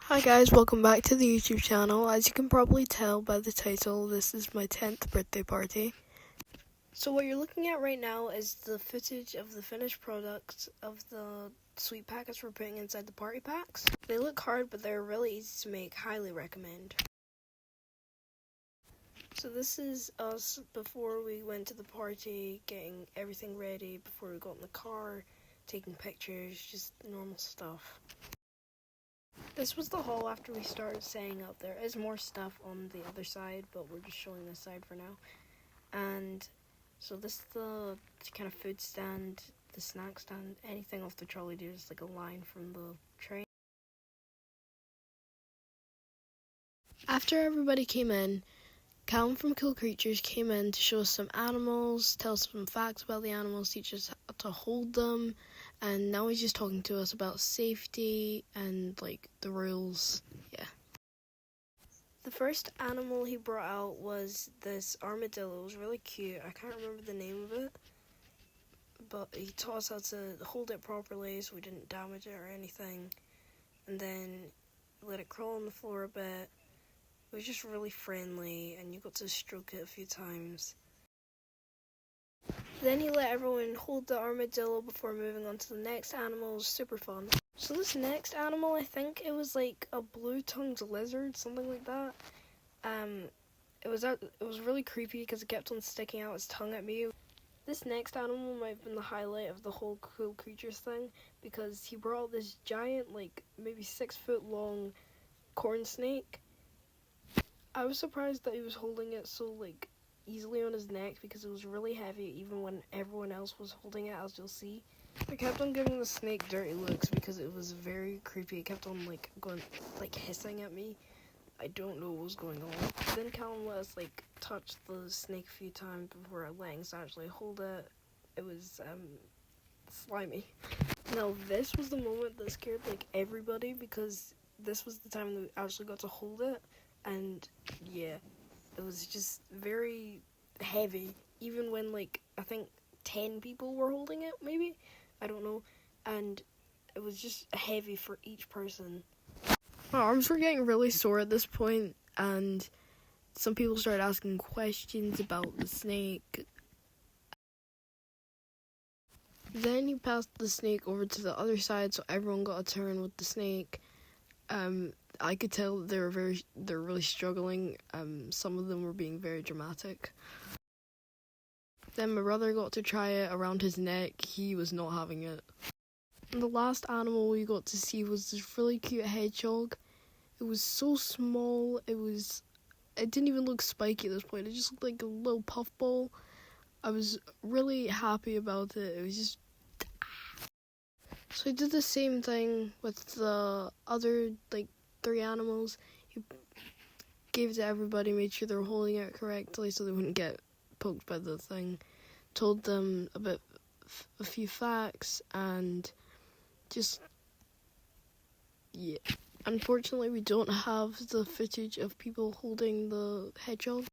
Hi guys, welcome back to the YouTube channel. As you can probably tell by the title, this is my 10th birthday party. So what you're looking at right now is the footage of the finished product of the sweet packets we're putting inside the party packs. They look hard, but they're really easy to make. Highly recommend. So this is us before we went to the party, getting everything ready before we got in the car, taking pictures, just normal stuff. This was the haul after we started setting up. There is more stuff on the other side, but we're just showing this side for now. And so this is the kind of food stand, the snack stand, anything off the trolley. There's like a line from the train. After everybody came in, Callum from Cool Creatures came in to show us some animals, tell us some facts about the animals, teach us how to hold them, and now he's just talking to us about safety and like the rules. Yeah. The first animal he brought out was this armadillo. It was really cute. I can't remember the name of it, but he taught us how to hold it properly so we didn't damage it or anything, and then let it crawl on the floor a bit. It was just really friendly, and you got to stroke it a few times. Then he let everyone hold the armadillo before moving on to the next animal. It was super fun. So this next animal, I think it was like a blue-tongued lizard, something like that. It was really creepy because it kept on sticking out its tongue at me. This next animal might have been the highlight of the whole Cool Creatures thing because he brought out this giant, like maybe 6 foot long corn snake. I was surprised that he was holding it so like easily on his neck because it was really heavy even when everyone else was holding it, as you'll see. I kept on giving the snake dirty looks because it was very creepy. It kept on like going, like hissing at me. I don't know what was going on. Then Callum let us like touch the snake a few times before letting us actually hold it. It was slimy. Now this was the moment that scared like everybody because this was the time that we actually got to hold it. And yeah, it was just very heavy, even when like I think 10 people were holding it, maybe, I don't know, and it was just heavy for each person. My arms were getting really sore at this point, and some people started asking questions about the snake. Then he passed the snake over to the other side, so everyone got a turn with the snake. I could tell they're really struggling. Some of them were being very dramatic. Then my brother got to try it around his neck. He was not having it. And the last animal we got to see was this really cute hedgehog. It was so small. It didn't even look spiky at this point. It just looked like a little puffball. I was really happy about it. It was just... So I did the same thing with the other, like, 3 animals. He gave it to everybody, made sure they were holding it correctly so they wouldn't get poked by the thing. Told them about a few facts and just, yeah. Unfortunately, we don't have the footage of people holding the hedgehog.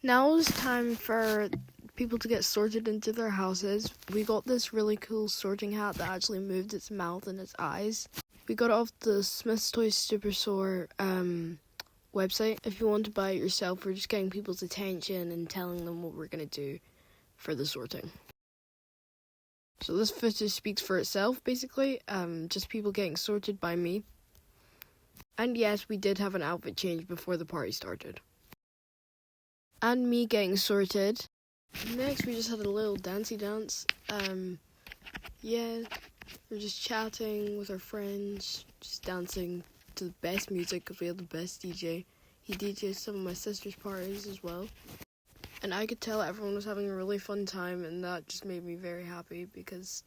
Now it's time for people to get sorted into their houses. We got this really cool sorting hat that actually moved its mouth and its eyes. We got it off the Smith's Toys Superstore website. If you want to buy it yourself, we're just getting people's attention and telling them what we're going to do for the sorting. So this footage speaks for itself, basically. Just people getting sorted by me. And yes, we did have an outfit change before the party started. And me getting sorted. Next, we just had a little dancey dance. Yeah, we're just chatting with our friends, just dancing to the best music because we had the best DJ. He DJed some of my sister's parties as well. And I could tell everyone was having a really fun time, and that just made me very happy because...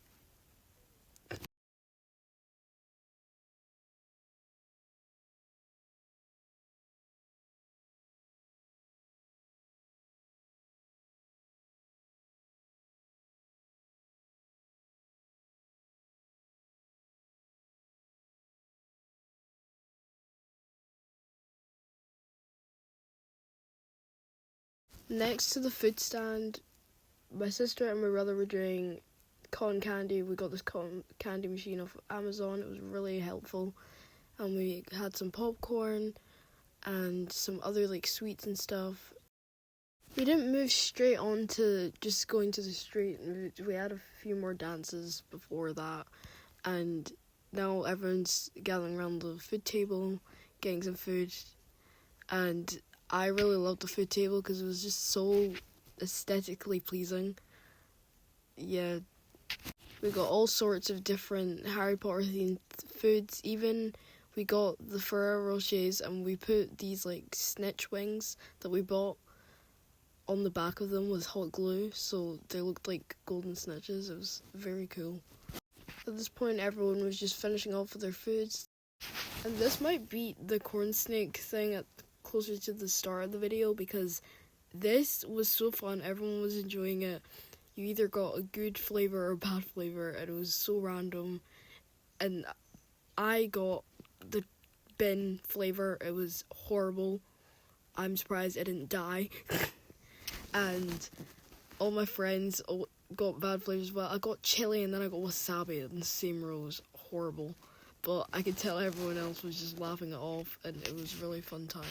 Next to the food stand, my sister and my brother were doing cotton candy. We got this cotton candy machine off Amazon. It was really helpful. and we had some popcorn and some other like sweets and stuff. We didn't move straight on to just going to the street. We had a few more dances before that, and now everyone's gathering around the food table, getting some food, and I really loved the food table because it was just so aesthetically pleasing. Yeah, we got all sorts of different Harry Potter themed foods. Even we got the Ferrero Rochers, and we put these like snitch wings that we bought on the back of them with hot glue, so they looked like golden snitches. It was very cool. At this point, everyone was just finishing off with their foods, and this might beat the corn snake thing at closer to the start of the video because this was so fun. Everyone was enjoying it. You either got a good flavour or a bad flavour, and it was so random. And I got the bin flavour. It was horrible. I'm surprised I didn't die. And all my friends got bad flavours as well. I got chili and then I got wasabi in the same row. It was horrible. But I could tell everyone else was just laughing it off, and it was a really fun time.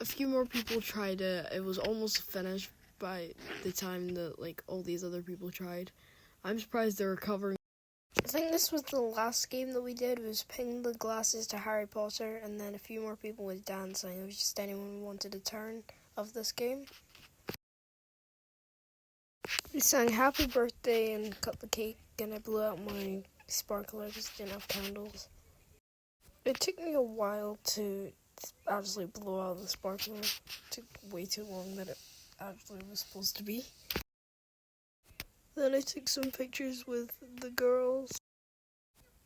A few more people tried it. It was almost finished by the time that like all these other people tried. I'm surprised they're recovering. I think this was the last game that we did, was ping the glasses to Harry Potter, and then a few more people was dancing. It was just anyone who wanted a turn of this game. We sang happy birthday and cut the cake, and I blew out my sparkler because I didn't have candles. It took me a while to actually blow out the sparkler. It took way too long than it actually was supposed to be. Then I took some pictures with the girls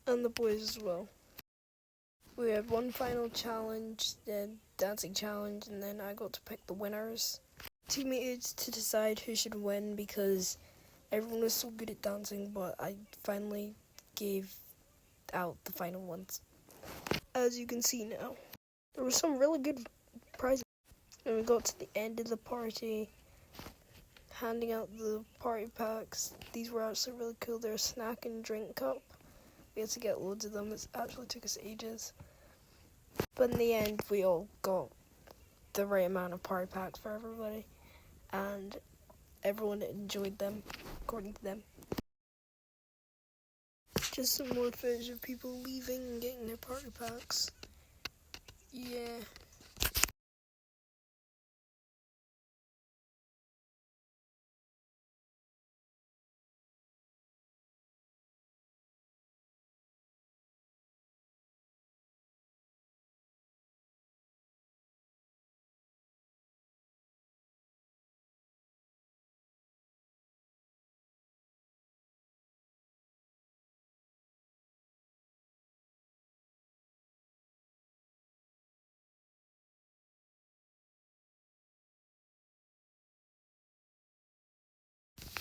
and the boys as well. We had one final challenge, the dancing challenge, and then I got to pick the winners. Teammates to decide who should win because everyone was so good at dancing, but I finally gave out the final ones. As you can see now, there were some really good prizes. And we got to the end of the party, handing out the party packs. These were actually really cool. They're a snack and drink cup. We had to get loads of them. It actually took us ages. But in the end, we all got the right amount of party packs for everybody. And everyone enjoyed them, according to them. Just some more footage of people leaving and getting their party packs. Yeah.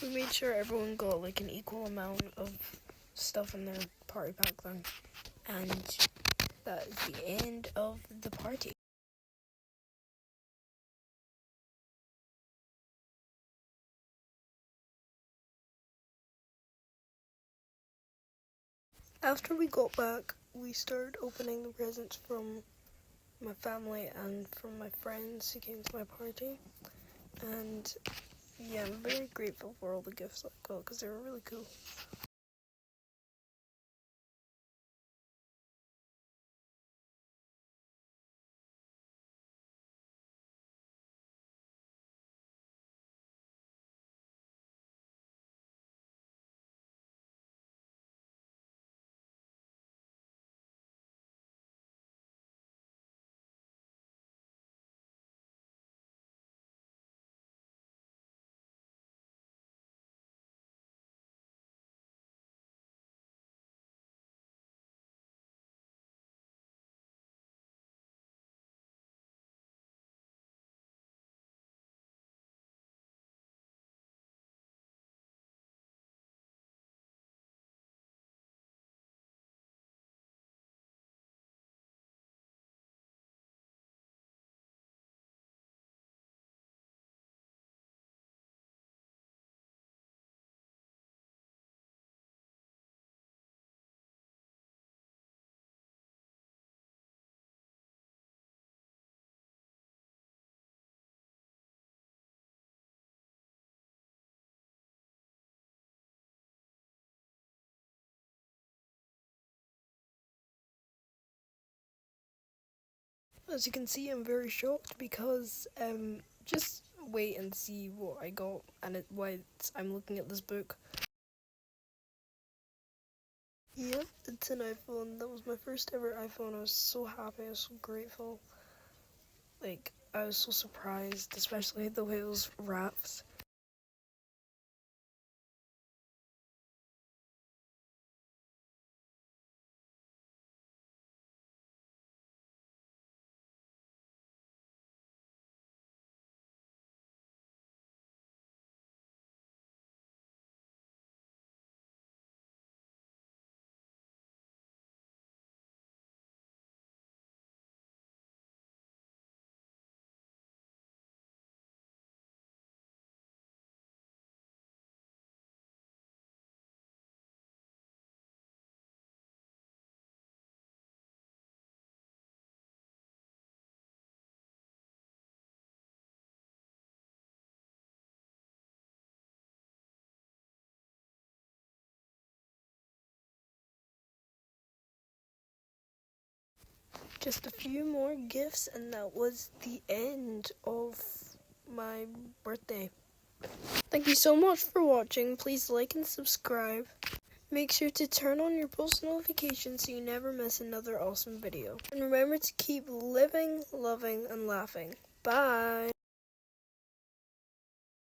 We made sure everyone got like an equal amount of stuff in their party pack then. And that is the end of the party. After we got back, we started opening the presents from my family and from my friends who came to my party. And yeah, I'm very grateful for all the gifts I got because they were really cool. As you can see, I'm very shocked because just wait and see what I got and I'm looking at this book. Yep, it's an iPhone. That was my first ever iPhone. I was so happy. I was so grateful. Like, I was so surprised, especially the way it was wrapped. Just a few more gifts and that was the end of my birthday. Thank you so much for watching. Please like and subscribe. Make sure to turn on your post notifications so you never miss another awesome video. And remember to keep living, loving, and laughing. Bye!